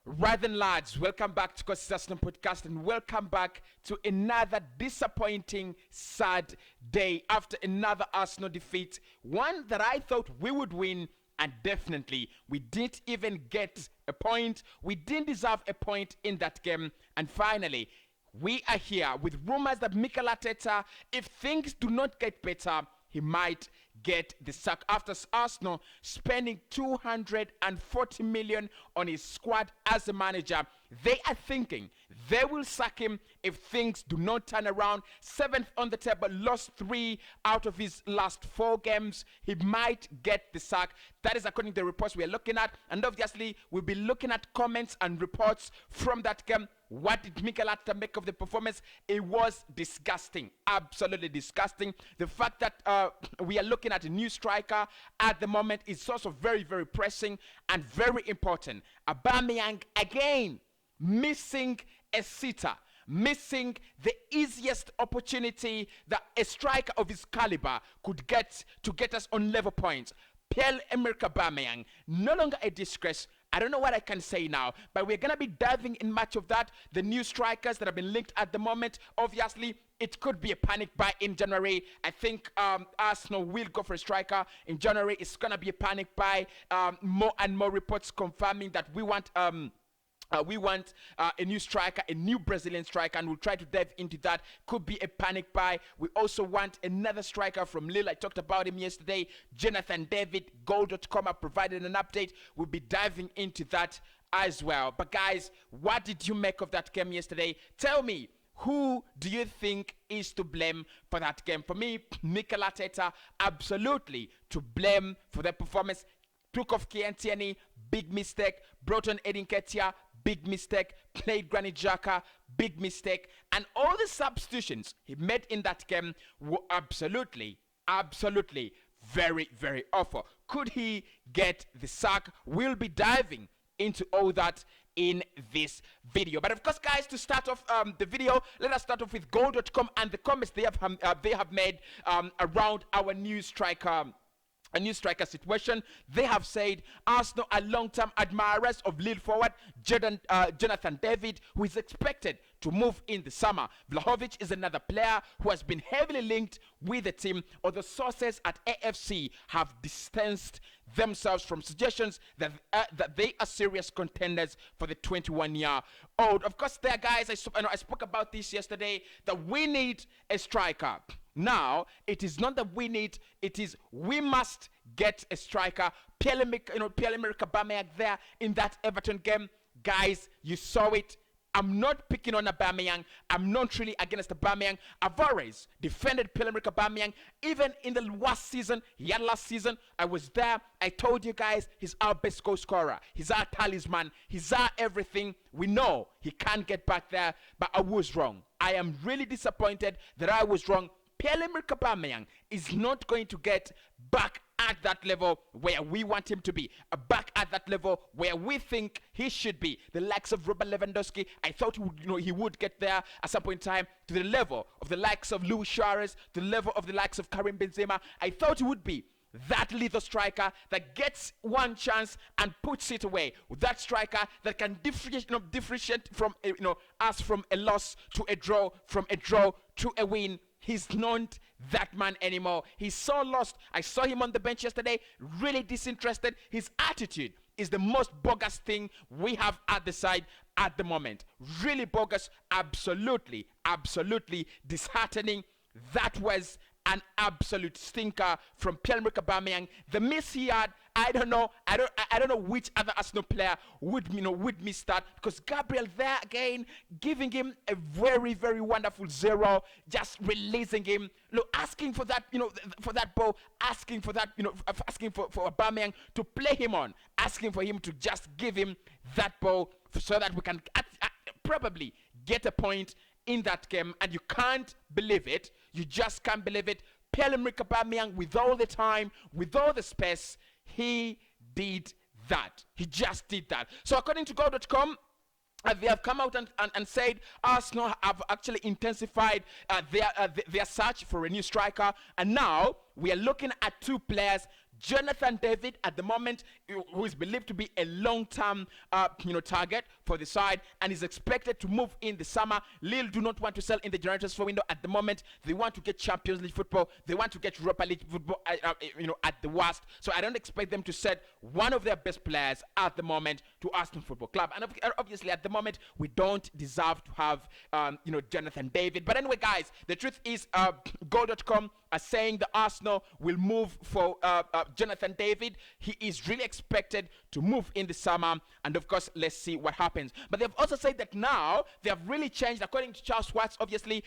Right then, lads, welcome back to Cossy podcast and welcome back to another disappointing, sad day after another Arsenal defeat. One that I thought we would win, and definitely we didn't even get a point. We didn't deserve a point in that game, and finally, we are here with rumors that Mikel ARTETA, if things do not get better, he might get the sack after Arsenal spending 240 million on his squad as a manager. They are thinking they will sack him if things do not turn around. 7th on the table, lost 3 out of his last 4 games. He might get the sack. That is according to the reports we are looking at. And obviously, we'll be looking at comments and reports from that game. What did Mikel ARTETA make of the performance? It was disgusting, absolutely disgusting. The fact that we are looking at a new striker at the moment is also very, very pressing and very important. Aubameyang again missing a sitter, missing the easiest opportunity that a striker of his caliber could get to get us on level points. Pierre-Emerick Aubameyang, no longer a disgrace. I don't know what I can say now, but we're going to be diving in much of that. The new strikers that have been linked at the moment, obviously, it could be a panic buy in January. I think Arsenal will go for a striker in January. It's going to be a panic buy. More and more reports confirming that we want a new striker, a new Brazilian striker, and we'll try to dive into that. Could be a panic buy. We also want another striker from Lille. I talked about him yesterday. Jonathan David, Goal.com have provided an update. We'll be diving into that as well. But guys, what did you make of that game yesterday? Tell me, who do you think is to blame for that game? For me, Mikel ARTETA, absolutely to blame for the performance. Took off Kientiani, big mistake. Brought on Edin Ketia, big mistake. Played Granit Xhaka, big mistake. And all the substitutions he made in that game were absolutely very, very awful. Could he get the sack? We'll be diving into all that in this video. But of course, guys, to start off the video, let us start off with Goal.com and the comments they have made around our new striker. A new striker situation. They have said Arsenal are long-term admirers of Lille forward Jonathan David, who is expected to move in the summer. Vlahovic is another player who has been heavily linked with the team, although sources at AFC have distanced themselves from suggestions that they are serious contenders for the 21-year-old. Of course, there, guys, I spoke about this yesterday, that we need a striker. Now, it is not that we need, it is we must get a striker. Pierre-Emerick Aubameyang there in that Everton game. Guys, you saw it. I'm not picking on Aubameyang. I'm not really against Aubameyang. Alvarez defended Pierre-Emerick Aubameyang even in the worst season he had last season. I was there. I told you guys he's our best goal scorer. He's our talisman. He's our everything. We know he can't get back there, but I was wrong. I am really disappointed that I was wrong. Pierre-Emerick Aubameyang is not going to get back at that level where we want him to be, back at that level where we think he should be. The likes of Robert Lewandowski, I thought he would get there at some point in time, to the level of the likes of Luis Suarez, to the level of the likes of Karim Benzema. I thought he would be that lethal striker that gets one chance and puts it away. That striker that can differentiate from us from a loss to a draw, from a draw to a win. He's not that man anymore. He's so lost. I saw him on the bench yesterday, really disinterested. His attitude is the most bogus thing we have at the side at the moment. Really bogus, absolutely disheartening. That was an absolute stinker from Pierre-Emerick Aubameyang. The miss he had, I don't know which other Arsenal player would miss that, because Gabriel there again giving him a very, very wonderful 0, just releasing him, asking for that, for that ball, asking for that, asking for Aubameyang to play him on, asking for him to just give him that ball so that we can probably get a point in that game. And you can't believe it. You just can't believe it. Pierre-Emerick Aubameyang, with all the time, with all the space, he did that. He just did that. So according to Goal.com, they have come out and said Arsenal have actually intensified their search for a new striker. And now we are looking at 2 players, Jonathan David, at the moment, who is believed to be a long-term, target for the side, and is expected to move in the summer. Lille do not want to sell in the January transfer window at the moment. They want to get Champions League football. They want to get Europa League football, at the worst. So I don't expect them to set one of their best players at the moment to Arsenal Football Club. And obviously, at the moment, we don't deserve to have, Jonathan David. But anyway, guys, the truth is, Goal.com are saying the Arsenal will move for Jonathan David. He is really expected to move in the summer, and of course, let's see what happens. But they've also said that now they have really changed, according to Charles Watts, obviously,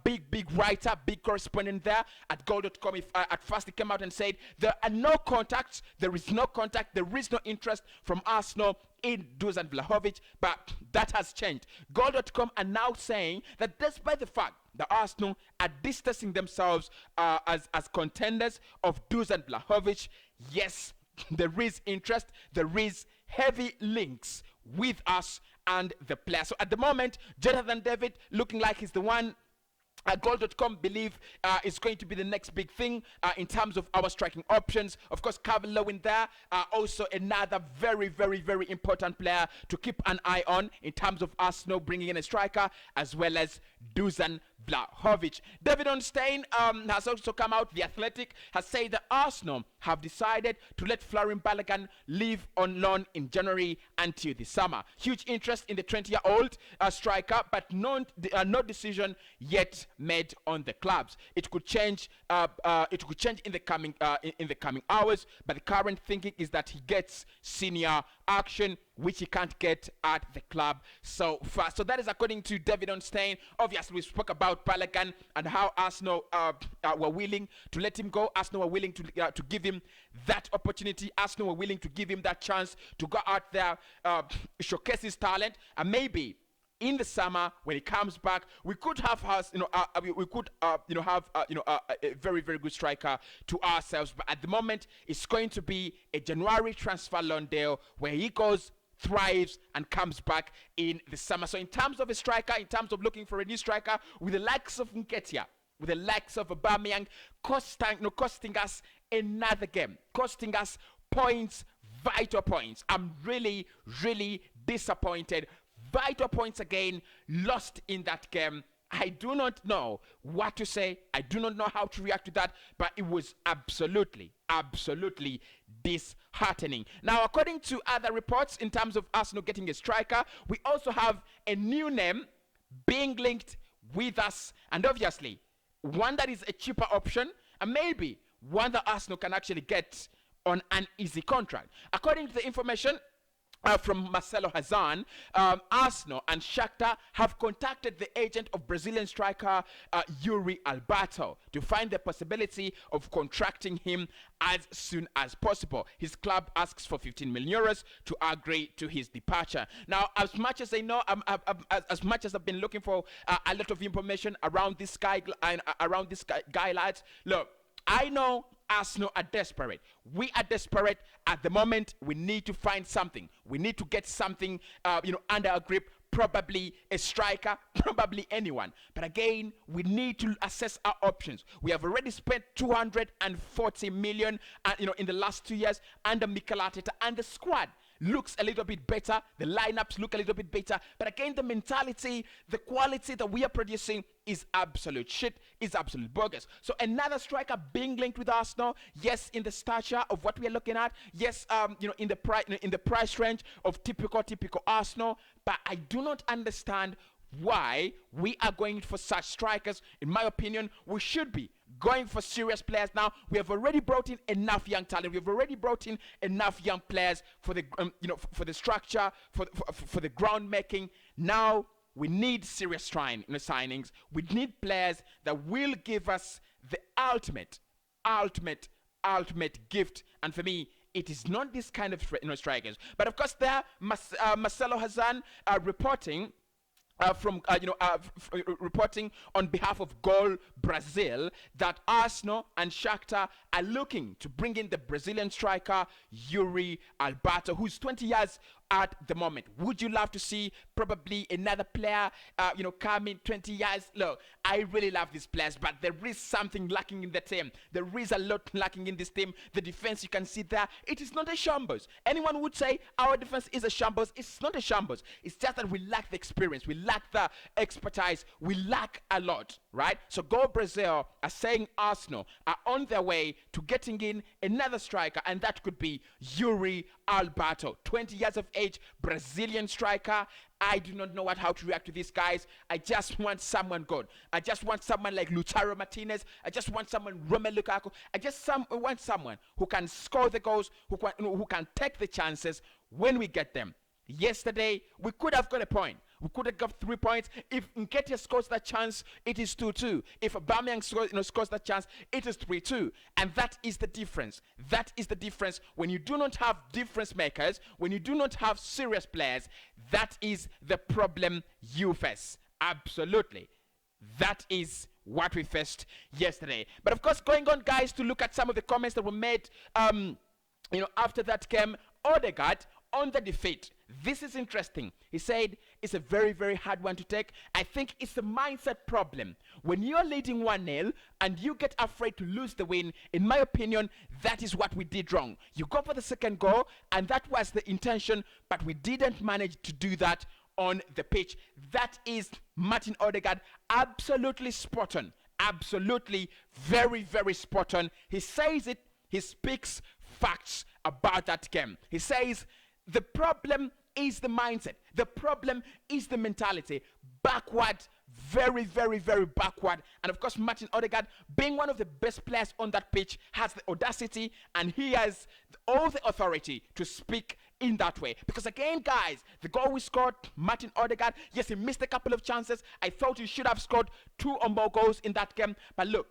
big writer, big correspondent there at Goal.com. At first he came out and said there are no contacts, there is no contact, there is no interest from Arsenal in Dusan Vlahovic, but that has changed. Goal.com are now saying that despite the fact the Arsenal are distancing themselves as contenders of Dusan Vlahovic, yes, there is interest, there is heavy links with us and the player. So at the moment, Jonathan David looking like he's the one Goal.com believe is going to be the next big thing in terms of our striking options. Of course, Calvin Lewin there, also another very important player to keep an eye on in terms of Arsenal bringing in a striker, as well as Dusan Vlahovic. David Ornstein has also come out. The Athletic has said that Arsenal have decided to let Florin Balogun leave on loan in January until the summer. Huge interest in the 20-year-old striker, but no decision yet made on the clubs. It could change. It could change in the coming hours. But the current thinking is that he gets senior action, which he can't get at the club so far. So that is according to David Ornstein. Obviously, we spoke about Balogun and how Arsenal were willing to let him go. Arsenal were willing to give him that opportunity. Arsenal were willing to give him that chance to go out there, showcase his talent, and maybe in the summer when he comes back, we could have have a very good striker to ourselves. But at the moment, it's going to be a January transfer loan deal where he goes, thrives, and comes back in the summer. So in terms of a striker, in terms of looking for a new striker, with the likes of Nketiah, with the likes of Aubameyang, costing us another game, costing us points, vital points. I'm really disappointed. Vital points again lost in that game. I do not know what to say. I do not know how to react to that, but it was absolutely disheartening. Now, according to other reports, in terms of Arsenal getting a striker, we also have a new name being linked with us, and obviously one that is a cheaper option, and maybe one that Arsenal can actually get on an easy contract. According to the information from Marcelo Hazan, Arsenal and Shakhtar have contacted the agent of Brazilian striker Yuri Alberto to find the possibility of contracting him as soon as possible. His club asks for 15 million euros to agree to his departure. Now, as much as I know, as much as I've been looking for a lot of information around this guy, lads, look, I know Arsenal are desperate. We are desperate at the moment. We need to find something. We need to get something, under our grip. Probably a striker, probably anyone. But again, we need to assess our options. We have already spent 240 million, in the last 2 years under Mikel Arteta, and the squad looks a little bit better. The lineups look a little bit better. But again, the mentality, the quality that we are producing is absolute shit, is absolute bogus. So another striker being linked with Arsenal, yes, in the stature of what we are looking at, yes, in the price range of typical Arsenal. But I do not understand why we are going for such strikers. In my opinion, we should be going for serious players now. We have already brought in enough young talent. We've already brought in enough young players for the for the structure, for the ground making. Now we need serious signings. We need players that will give us the ultimate gift. And for me, it is not this kind of strikers. But of course, there Marcelo Hazan reporting. Reporting on behalf of Goal Brazil that Arsenal and Shakhtar are looking to bring in the Brazilian striker Yuri Alberto, who's 20 years at the moment. Would you love to see probably another player, come in 20 years? Look, I really love these players, but there is something lacking in the team. There is a lot lacking in this team. The defense, you can see there, it is not a shambles. Anyone would say our defense is a shambles. It's not a shambles. It's just that we lack the experience. We lack the expertise. We lack a lot, right? So Go Brazil are saying Arsenal are on their way to getting in another striker, and that could be Yuri Alberto, 20 years of age, Brazilian striker. I do not know how to react to these guys. I just want someone good. I just want someone like Lautaro Martinez. I just want someone Romelu Lukaku. I just want someone who can score the goals, who can take the chances when we get them. Yesterday, we could have got a point. We could have got 3 points. If Nketiah scores that chance, it is 2-2. If Aubameyang scores that chance, it is 3-2. And that is the difference. That is the difference. When you do not have difference makers, when you do not have serious players, that is the problem you face. Absolutely. That is what we faced yesterday. But of course, going on, guys, to look at some of the comments that were made, after that game, Odegaard on the defeat. This is interesting. He said it's a very, very hard one to take. I think it's a mindset problem. When you're leading 1-0 and you get afraid to lose the win, in my opinion, that is what we did wrong. You go for the second goal, and that was the intention, but we didn't manage to do that on the pitch. That is Martin Odegaard, absolutely spot on. Absolutely very, very spot on. He says it. He speaks facts about that game. He says the problem is the mindset. The problem is the mentality. Backward, very, very, very backward. And of course, Martin Odegaard, being one of the best players on that pitch, has the audacity and he has all the authority to speak in that way. Because again, guys, the goal we scored, Martin Odegaard, yes, he missed a couple of chances. I thought he should have scored 2 or more goals in that game. But look,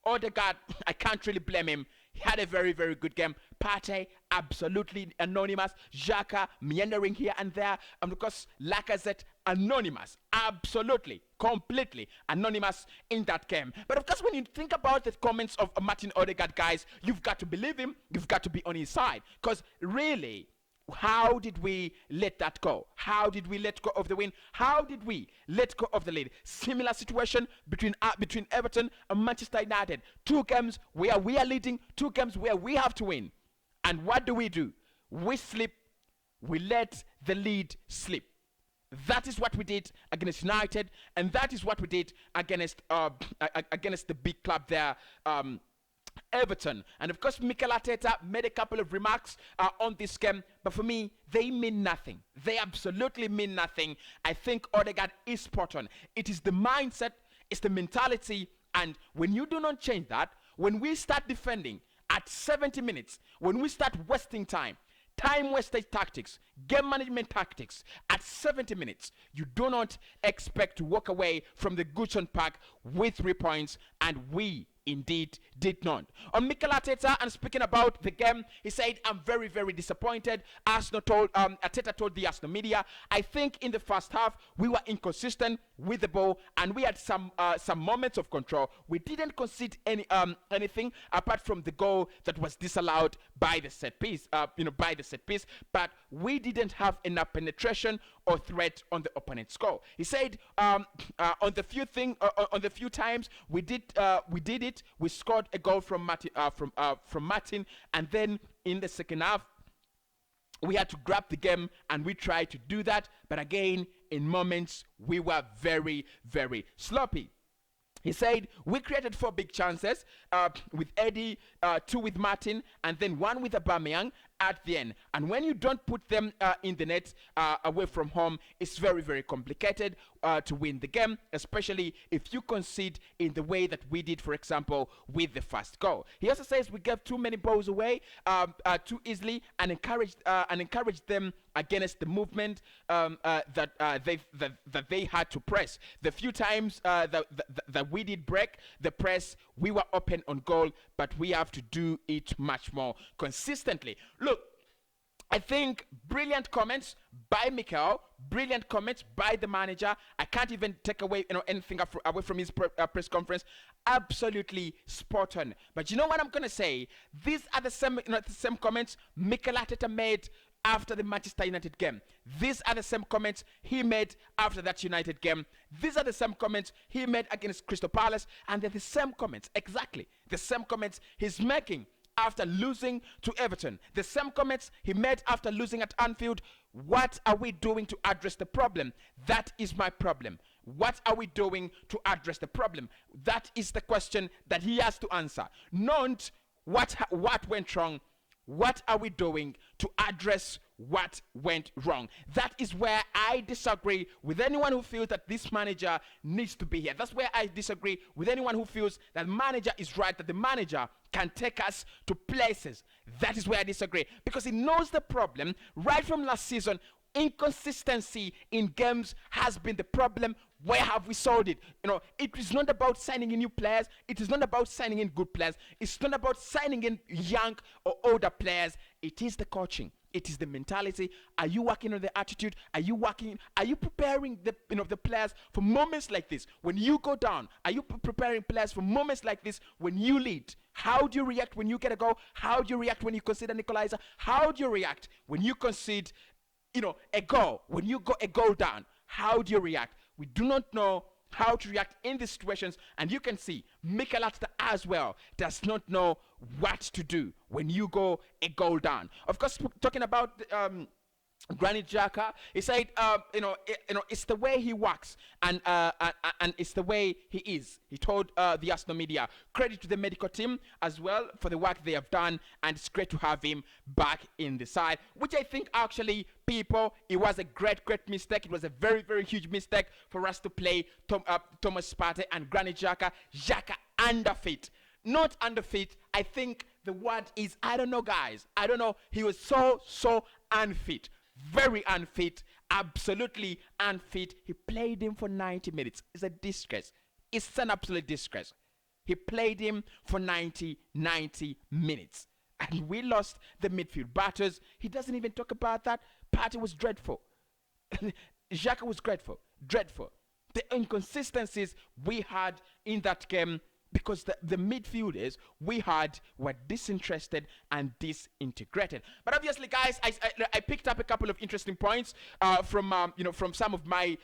Odegaard, I can't really blame him. He had a very, very good game. Partey, absolutely anonymous. Xhaka, meandering here and there. And of course, Lacazette, anonymous. Absolutely, completely anonymous in that game. But of course, when you think about the comments of Martin Odegaard, guys, you've got to believe him. You've got to be on his side. Because really, how did we let that go? How did we let go of the win? How did we let go of the lead? Similar situation between Everton and Manchester United. 2 games where we are leading, 2 games where we have to win. And what do? We slip. We let the lead slip. That is what we did against United, and that is what we did against the big club there, Everton. And of course, Mikel Arteta made a couple of remarks on this game, but for me, they mean nothing. They absolutely mean nothing. I think Odegaard is spot on. It is the mindset, it's the mentality, and when you do not change that, when we start defending at 70 minutes, when we start wasting time wastage tactics, game management tactics at 70 minutes, you do not expect to walk away from the Goodson Park with 3 points, and we indeed did not. On Mikel Arteta, and speaking about the game, he said, I'm very, very disappointed. Arteta told the Arsenal media, I think in the first half, we were inconsistent with the ball, and we had some moments of control. We didn't concede anything apart from the goal that was disallowed by the set piece, but we didn't have enough penetration or threat on the opponent's goal. He said, on the few times we did it, we scored a goal from Martin, and then in the second half, we had to grab the game, and we tried to do that, but again, in moments, we were very, very sloppy. He said, we created 4 big chances with Eddie, 2 with Martin, and then 1 with Aubameyang at the end. And when you don't put them in the net away from home, it's very, very complicated to win the game, especially if you concede in the way that we did, for example, with the first goal. He also says we gave too many balls away too easily and encouraged them against the movement that they had to press. The few times that we did break the press, we were open on goal, but we have to do it much more consistently. Look, I think brilliant comments by Mikel, brilliant comments by the manager. I can't even take away anything away from his press conference. Absolutely spot on. But you know what I'm gonna say? These are the same comments Mikel Arteta made after the Manchester United game. These are the same comments he made after that United game. These are the same comments he made against Crystal Palace, and they're the same comments, exactly the same comments he's making after losing to Everton. The same comments he made after losing at Anfield. What are we doing to address the problem? That is my problem. What are we doing to address the problem? That is the question that he has to answer. Not what went wrong. What are we doing to address what went wrong? That is where I disagree with anyone who feels that this manager needs to be here. That's where I disagree with anyone who feels that the manager is right, that the manager can take us to places. That is where I disagree, because he knows the problem right from last season. Inconsistency in games has been the problem. Where have we solved it? It is not about signing in new players. It is not about signing in good players. It's not about signing in young or older players. It is the coaching. It is the mentality. Are you working on the attitude? Are you preparing the players for moments like this when you go down? Are you preparing players for moments like this when you lead? How do you react when you get a goal? How do you react when you concede an equalizer? How do you react when you concede a goal, when you go a goal down? How do you react? We do not know how to react in these situations, and you can see Mikel Arteta as well does not know what to do when you go a goal down. Of course, talking about Granit Xhaka, he said, it's the way he works, and it's the way he is. He told the Arsenal media, credit to the medical team as well for the work they have done, and it's great to have him back in the side, which I think actually, people, it was a great mistake. It was a very, very huge mistake for us to play Thomas Partey and Granit Xhaka. Xhaka underfit. Not underfit. I think the word is, I don't know, guys. I don't know. He was so unfit. Very unfit, absolutely unfit. He played him for 90 minutes. It's a disgrace. It's an absolute disgrace. He played him for 90 minutes. And we lost the midfield batters. He doesn't even talk about that. Partey was dreadful. Xhaka was dreadful. The inconsistencies we had in that game, because the midfielders we had were disinterested and disintegrated. But obviously, guys, I picked up a couple of interesting points from some of my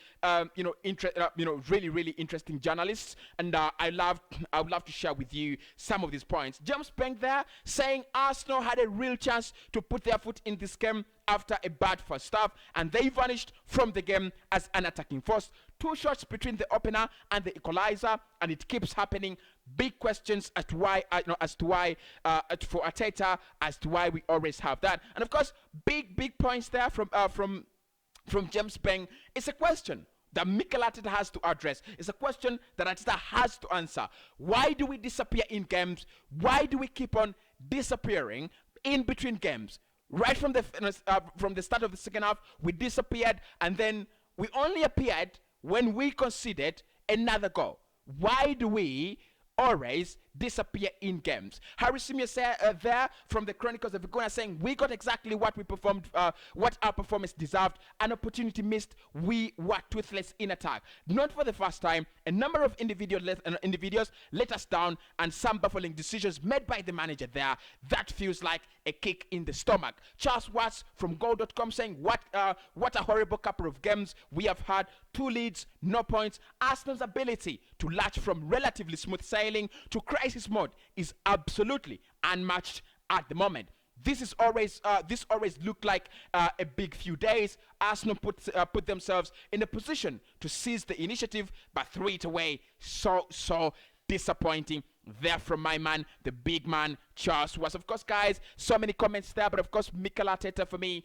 really interesting journalists, and I would love to share with you some of these points. James Bank there saying Arsenal had a real chance to put their foot in this game after a bad first half, and they vanished from the game as an attacking force. 2 shots between the opener and the equalizer, and it keeps happening. Big questions as to why, for Arteta, as to why we always have that. And of course, big points there from James Beng. It's a question that Mikel Arteta has to address. It's a question that Arteta has to answer. Why do we disappear in games? Why do we keep on disappearing in between games? Right from the start of the second half, we disappeared, and then we only appeared when we conceded another goal. Why do we always disappear in games? Harry Simios there from the Chronicles of Vigona saying we got exactly what we performed, what our performance deserved. An opportunity missed. We were toothless in attack. Not for the first time. A number of individuals let us down, and some baffling decisions made by the manager there. That feels like a kick in the stomach. Charles Watts from Goal.com saying what a horrible couple of games we have had. 2 leads, no points. Arsenal's ability to latch from relatively smooth sailing to crisis mode is absolutely unmatched at the moment. This always looked like a big few days. Arsenal put themselves in a position to seize the initiative, but threw it away. So disappointing there from my man, the big man, Charles was. Of course, guys, so many comments there, but of course, Mikel Arteta for me,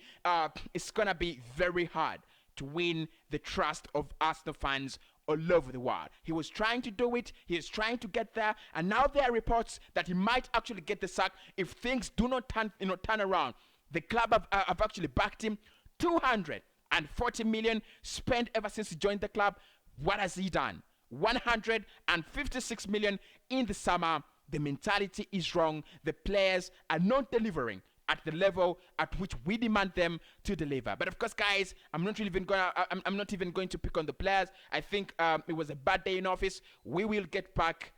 it's gonna be very hard to win the trust of Arsenal fans all over the world. He was trying to do it. He is trying to get there, and now there are reports that he might actually get the sack if things do not turn around. The club have actually backed him. 240 million spent ever since he joined the club. What has he done? 156 million in the summer. The mentality is wrong. The players are not delivering at the level at which we demand them to deliver. But of course, guys, I'm not even going to pick on the players. I think it was a bad day in office. We will get back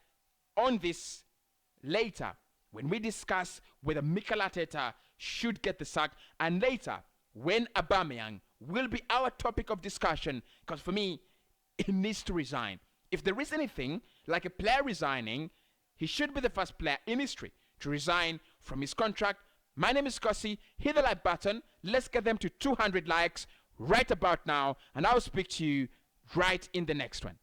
on this later when we discuss whether Mikel Arteta should get the sack, and later when Aubameyang will be our topic of discussion, because for me, he needs to resign. If there is anything like a player resigning, he should be the first player in history to resign from his contract. My name is Cossy. Hit the like button. Let's get them to 200 likes right about now, and I'll speak to you right in the next one.